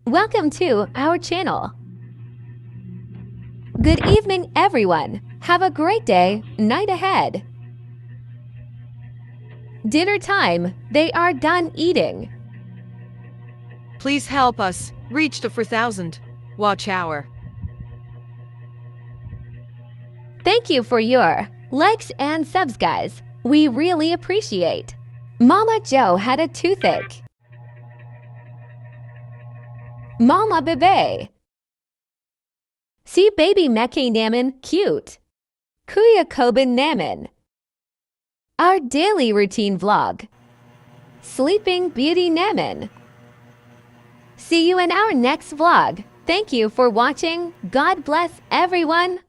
Welcome to our channel. Good evening, everyone. Have a great day, night ahead. Dinner time. They are done eating. Please help us reach the 4,000 watch hour. Thank you for your likes and subs, guys. We really appreciate. Mama Joe had a toothache. Mama Bebe. See baby Meke Naman cute. Kuya Kobin Naman. Our daily routine vlog. Sleeping Beauty Naman. See you in our next vlog. Thank you for watching. God bless everyone.